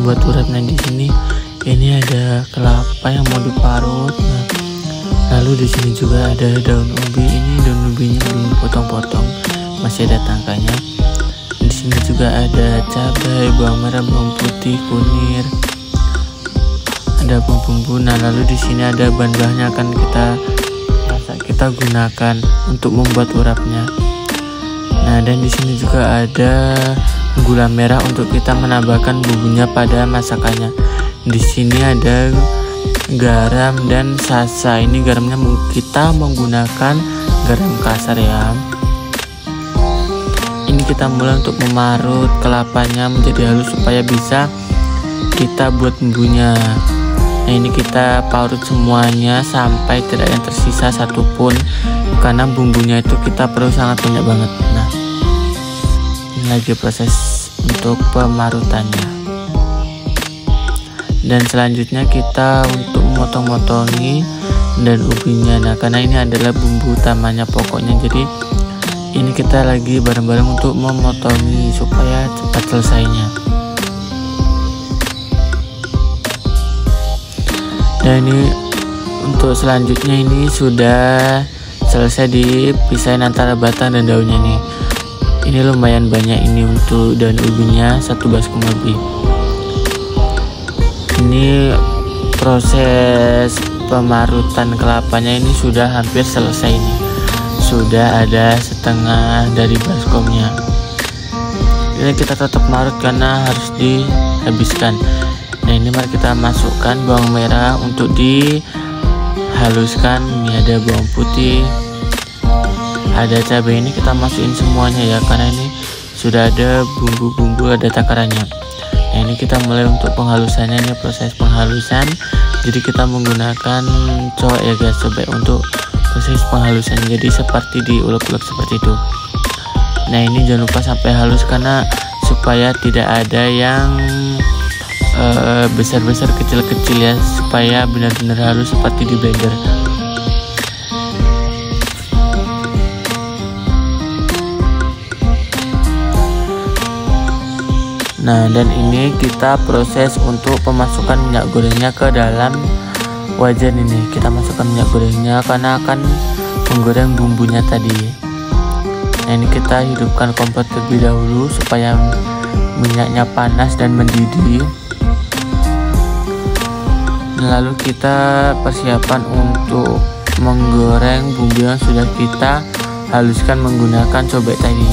membuat urapnya di sini. Ini ada kelapa yang mau diparut. Nah, lalu di sini juga ada daun ubi. Ini daun ubinya belum dipotong-potong, masih ada tangkanya. Di sini juga ada cabai, bawang merah, bawang putih, kunir, ada bumbu. Nah, lalu di sini ada bahan-bahannya akan kita gunakan untuk membuat urapnya. Nah, dan di sini juga ada gula merah untuk kita menambahkan bumbunya pada masakannya. Di sini ada garam dan sasa. Ini garamnya kita menggunakan garam kasar ya. Ini kita mulai untuk memarut kelapanya menjadi halus supaya bisa kita buat bumbunya. Nah, ini kita parut semuanya sampai tidak ada yang tersisa satupun, karena bumbunya itu kita perlu sangat banyak banget. Nah, ini lagi proses untuk pemarutannya. Dan selanjutnya kita untuk memotong-motongi dan ubinya. Nah, karena ini adalah bumbu utamanya pokoknya, jadi ini kita lagi bareng-bareng untuk memotongi supaya cepat selesainya. Dan ini untuk selanjutnya ini sudah selesai dipisahin antara batang dan daunnya nih. Ini lumayan banyak ini untuk daun ubinya, 1 baskom lebih. Ini proses pemarutan kelapanya ini sudah hampir selesai nih. Sudah ada setengah dari baskomnya. Ini kita tetap marut karena harus dihabiskan. Nah, ini mari kita masukkan bawang merah untuk dihaluskan. Ini ada bawang putih, ada cabai. Ini kita masukin semuanya ya, karena ini sudah ada bumbu-bumbu, ada takarannya. Nah, ini kita mulai untuk penghalusannya. Ini proses penghalusan, jadi kita menggunakan cobek ya guys, cobek untuk proses penghalusan, jadi seperti diulek-ulek seperti itu. Nah, ini jangan lupa sampai halus karena supaya tidak ada yang besar-besar, kecil-kecil ya, supaya benar-benar halus seperti di blender. Nah, dan ini kita proses untuk pemasukan minyak gorengnya ke dalam wajan ini. Kita masukkan minyak gorengnya karena akan menggoreng bumbunya tadi. Nah, ini kita hidupkan kompor terlebih dahulu supaya minyaknya panas dan mendidih. Lalu kita persiapan untuk menggoreng bumbu yang sudah kita haluskan menggunakan cobek tadi.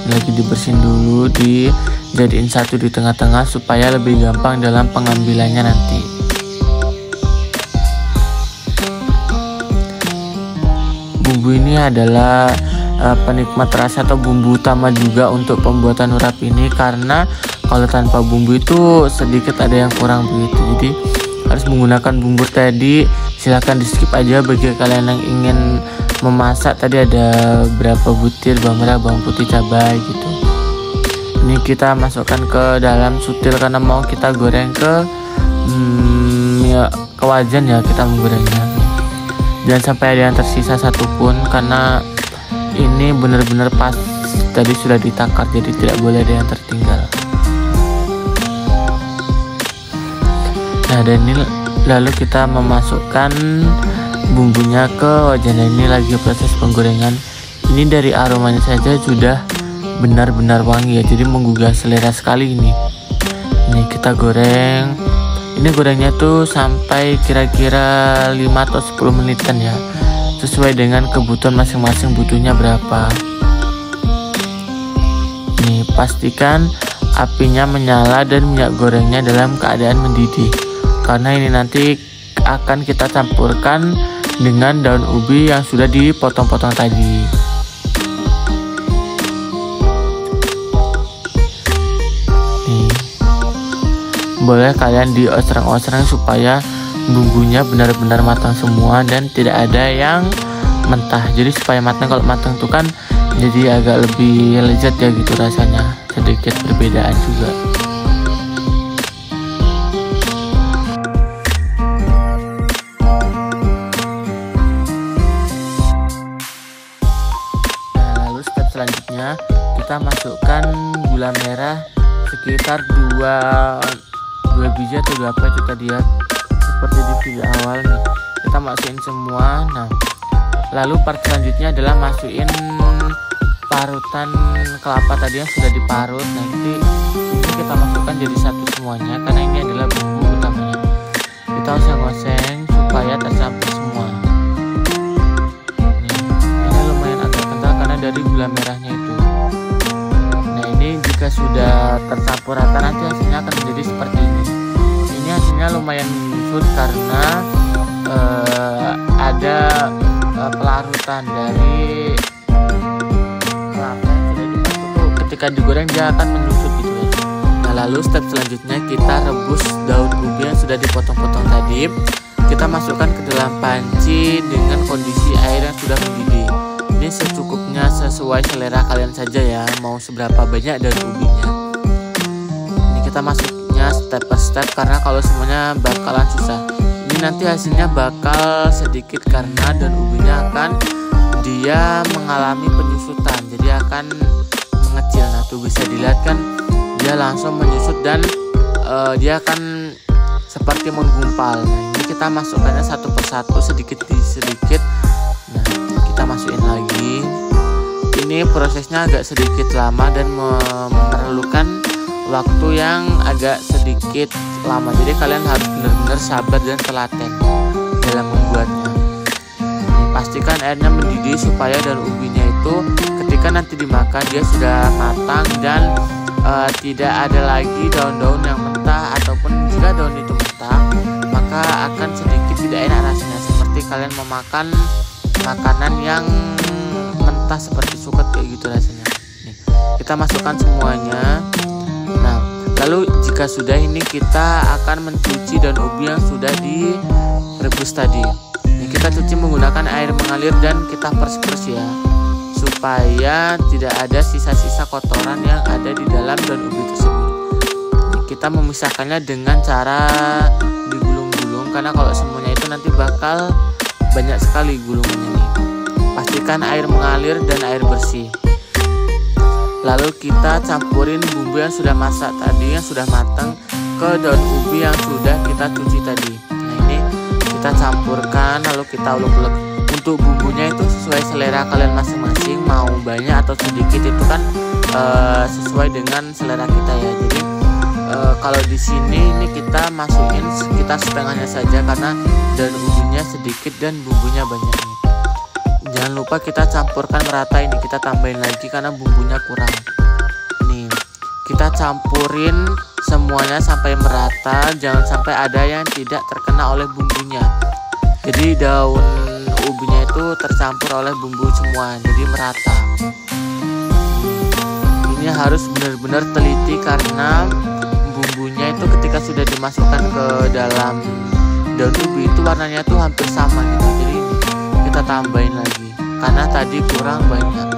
Lagi dibersihin dulu, dijadiin satu di tengah-tengah supaya lebih gampang dalam pengambilannya nanti. Bumbu ini adalah penikmat rasa atau bumbu utama juga untuk pembuatan urap ini, karena kalau tanpa bumbu itu sedikit ada yang kurang begitu. Jadi harus menggunakan bumbu tadi. Silahkan di skip aja bagi kalian yang ingin memasak. Tadi ada berapa butir bawang merah, bawang putih, cabai gitu. Ini kita masukkan ke dalam sutil karena mau kita goreng ke wajan ya, kita menggorengnya. Jangan sampai ada yang tersisa satupun karena ini benar-benar pas tadi sudah ditakar, jadi tidak boleh ada yang tertinggal. Nah, dan ini lalu kita memasukkan bumbunya ke wajan. Ini lagi proses penggorengan. Ini dari aromanya saja sudah benar-benar wangi ya, jadi menggugah selera sekali ini. Ini kita goreng. Ini gorengnya tuh sampai kira-kira 5 atau 10 menitan ya, sesuai dengan kebutuhan masing-masing, butuhnya berapa. Nih, pastikan apinya menyala dan minyak gorengnya dalam keadaan mendidih, karena ini nanti akan kita campurkan dengan daun ubi yang sudah dipotong-potong tadi. Nih, boleh kalian diosreng-osreng supaya bumbunya benar-benar matang semua dan tidak ada yang mentah. Jadi supaya matang, kalau matang tuh kan jadi agak lebih lezat ya gitu rasanya, sedikit perbedaan juga. Nah, lalu step selanjutnya kita masukkan gula merah sekitar dua biji atau berapa itu tadi ya, seperti di video awal nih. Kita masukin semua. Nah, lalu part selanjutnya adalah masukin parutan kelapa tadi yang sudah diparut. Nanti ini kita masukkan jadi satu semuanya karena ini adalah bumbu utamanya. Kita oseng-oseng supaya tercampur semua. Ini lumayan agak kental karena dari gula merahnya itu. Nah, ini jika sudah tercampur rata nanti hasilnya akan menjadi seperti ini. Ini hasilnya lumayan menyusut karena ada pelarutan dari kelapa yang sudah diparut. Ketika digoreng dia akan menyusut gitu ya. Nah, lalu step selanjutnya kita rebus daun ubi yang sudah dipotong-potong tadi. Kita masukkan ke dalam panci dengan kondisi air yang sudah mendidih. Ini secukupnya sesuai selera kalian saja ya, mau seberapa banyak daun ubinya. Ini kita masuknya step per step karena kalau semuanya bakalan susah. Ini nanti hasilnya bakal sedikit karena daun ubinya dia mengalami penyusutan, jadi akan mengecil. Nah, tuh bisa dilihat kan dia langsung menyusut dan dia akan seperti menggumpal. Nah, ini kita masukkannya satu persatu sedikit demi sedikit. Nah, kita masukin lagi. Ini prosesnya agak sedikit lama dan memerlukan waktu yang agak sedikit lama, jadi kalian harus benar-benar sabar dan telaten dalam membuatnya. Pastikan airnya mendidih supaya daun ubinya itu ketika nanti dimakan dia sudah matang dan tidak ada lagi daun-daun yang mentah, ataupun jika daun itu mentah maka akan sedikit tidak enak rasanya, seperti kalian memakan makanan yang mentah seperti suket kayak gitu rasanya. Nih, kita masukkan semuanya. Nah, lalu jika sudah ini kita akan mencuci daun ubi yang sudah direbus tadi. Ini kita cuci menggunakan air mengalir dan kita pers-pers ya, supaya tidak ada sisa-sisa kotoran yang ada di dalam daun ubi tersebut. Ini kita memisahkannya dengan cara digulung-gulung karena kalau semuanya itu nanti bakal banyak sekali gulungannya nih. Pastikan air mengalir dan air bersih. Lalu kita campurin bumbu yang sudah masak tadi, yang sudah matang, ke daun ubi yang sudah kita cuci tadi. Nah, ini kita campurkan lalu kita ulek-ulek. Untuk bumbunya itu sesuai selera kalian masing-masing, mau banyak atau sedikit itu kan sesuai dengan selera kita ya. Jadi kalau di sini ini kita masukin sekitar setengahnya saja karena daun ubinya sedikit dan bumbunya banyak nih. Jangan lupa kita campurkan merata, ini kita tambahin lagi karena bumbunya kurang. Nih, kita campurin semuanya sampai merata, jangan sampai ada yang tidak terkena oleh bumbunya. Jadi daun ubinya itu tercampur oleh bumbu semua, jadi merata. Ini harus benar-benar teliti karena bumbunya itu ketika sudah dimasukkan ke dalam daun ubi itu warnanya tuh hampir sama gitu. Jadi kita tambahin lagi karena tadi kurang banyak.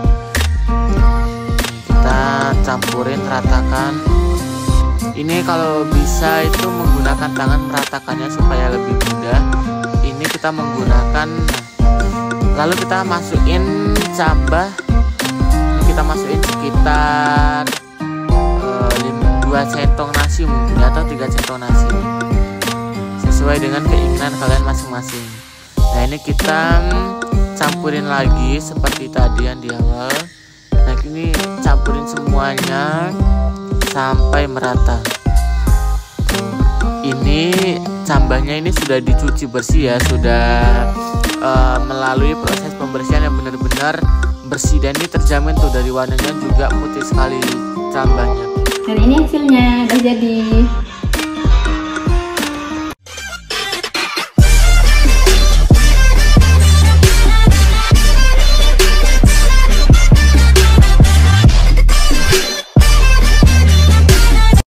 Kita campurin, ratakan. Ini kalau bisa itu menggunakan tangan meratakannya supaya lebih mudah. Ini kita menggunakan, lalu kita masukin cambah. Kita masukin sekitar 2 centong nasi mungkin atau 3 centong nasi, sesuai dengan keinginan kalian masing-masing. Nah, ini kita campurin lagi seperti tadi yang di awal. Nah, ini campurin semuanya sampai merata. Ini cambahnya ini sudah dicuci bersih ya, sudah melalui proses pembersihan yang benar-benar bersih, dan ini terjamin tuh dari warnanya juga putih sekali cambahnya. Dan ini hasilnya udah jadi.